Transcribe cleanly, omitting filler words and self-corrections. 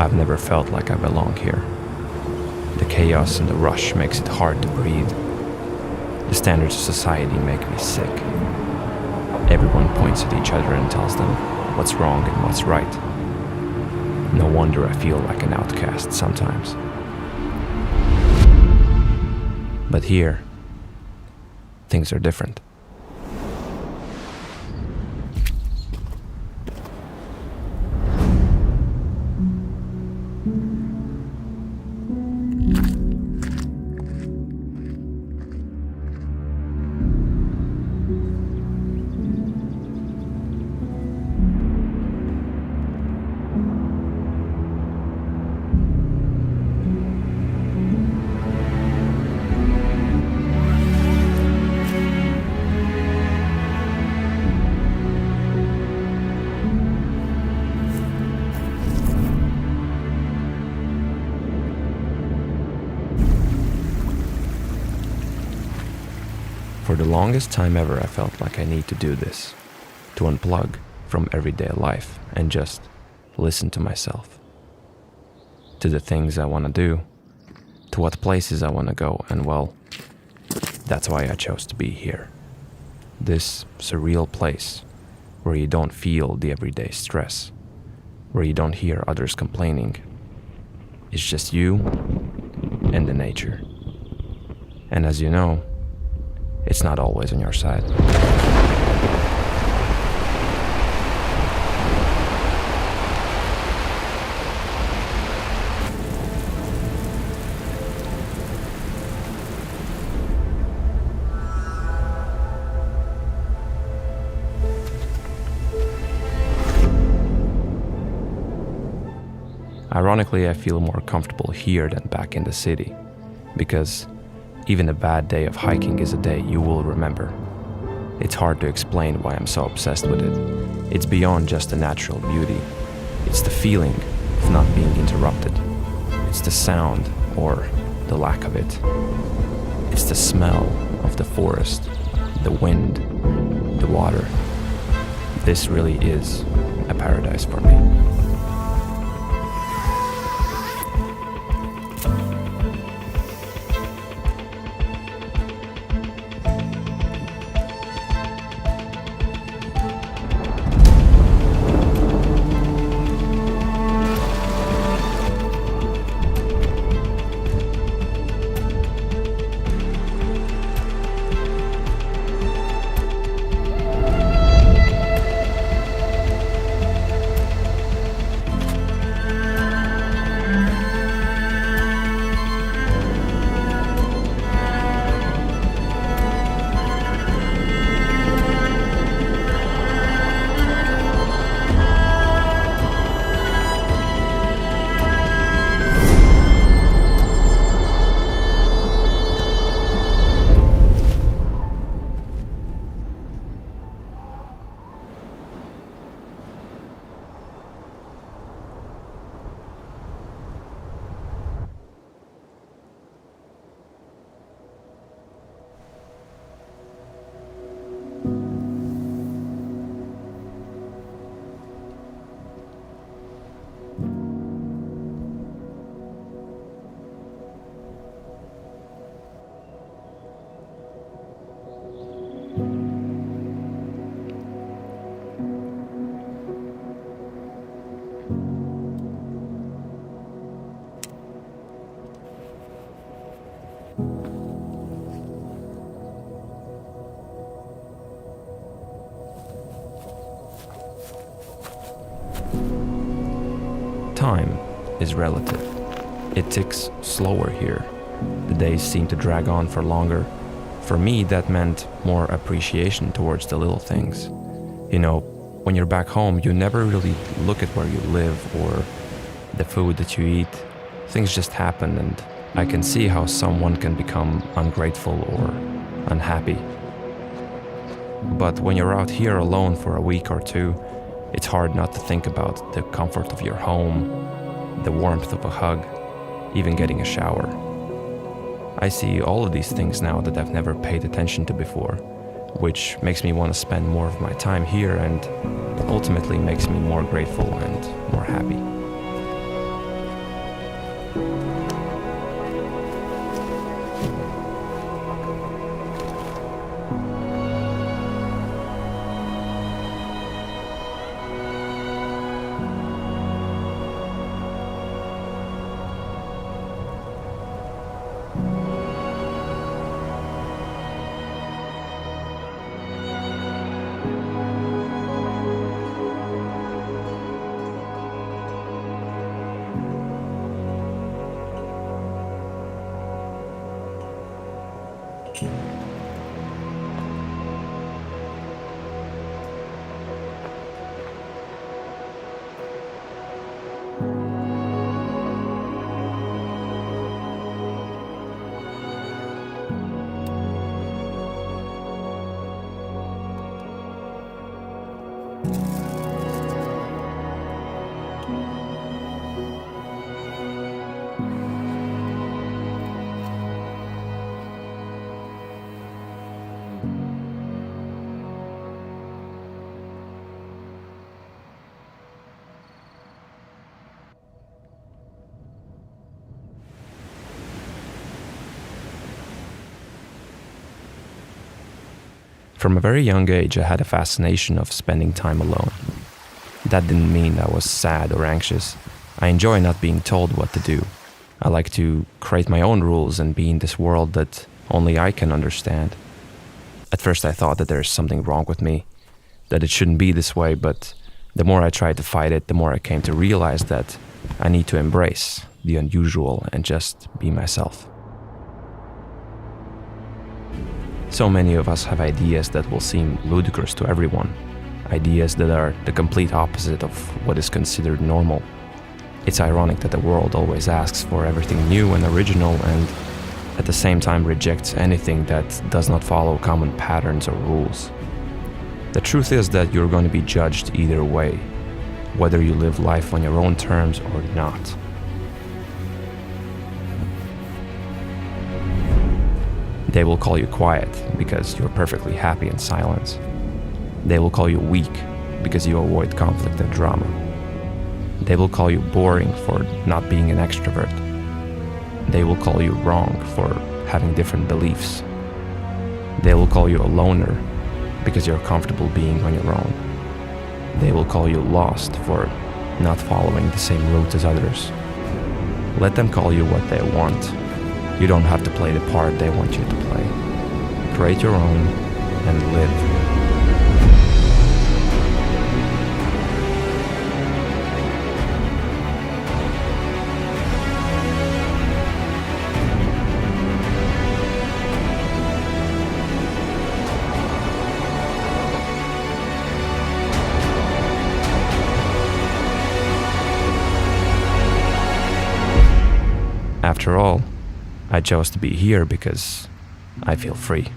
I've never felt like I belong here. The chaos and the rush makes it hard to breathe. The standards of society make me sick. Everyone points at each other and tells them what's wrong and what's right. No wonder I feel like an outcast sometimes. But here, things are different. For the longest time ever, I felt like I need to do this, to unplug from everyday life and just listen to myself, to the things I want to do, to what places I want to go, and well, that's why I chose to be here. This surreal place where you don't feel the everyday stress, where you don't hear others complaining. It's just you and the nature. And as you know, it's not always on your side. Ironically, I feel more comfortable here than back in the city, because even a bad day of hiking is a day you will remember. It's hard to explain why I'm so obsessed with it. It's beyond just the natural beauty. It's the feeling of not being interrupted. It's the sound, or the lack of it. It's the smell of the forest, the wind, the water. This really is a paradise for me. Time is relative. It ticks slower here. The days seem to drag on for longer. For me, that meant more appreciation towards the little things. You know, when you're back home, you never really look at where you live or the food that you eat. Things just happen, and I can see how someone can become ungrateful or unhappy. But when you're out here alone for a week or two, it's hard not to think about the comfort of your home, the warmth of a hug, even getting a shower. I see all of these things now that I've never paid attention to before, which makes me want to spend more of my time here and ultimately makes me more grateful and more happy. From a very young age, I had a fascination of spending time alone. That didn't mean I was sad or anxious. I enjoy not being told what to do. I like to create my own rules and be in this world that only I can understand. At first I thought that there's something wrong with me, that it shouldn't be this way, but the more I tried to fight it, the more I came to realize that I need to embrace the unusual and just be myself. So many of us have ideas that will seem ludicrous to everyone, ideas that are the complete opposite of what is considered normal. It's ironic that the world always asks for everything new and original and at the same time rejects anything that does not follow common patterns or rules. The truth is that you're going to be judged either way, whether you live life on your own terms or not. They will call you quiet because you're perfectly happy in silence. They will call you weak because you avoid conflict and drama. They will call you boring for not being an extrovert. They will call you wrong for having different beliefs. They will call you a loner because you're comfortable being on your own. They will call you lost for not following the same route as others. Let them call you what they want. You don't have to play the part they want you to play. Create your own and live. After all, I chose to be here because I feel free.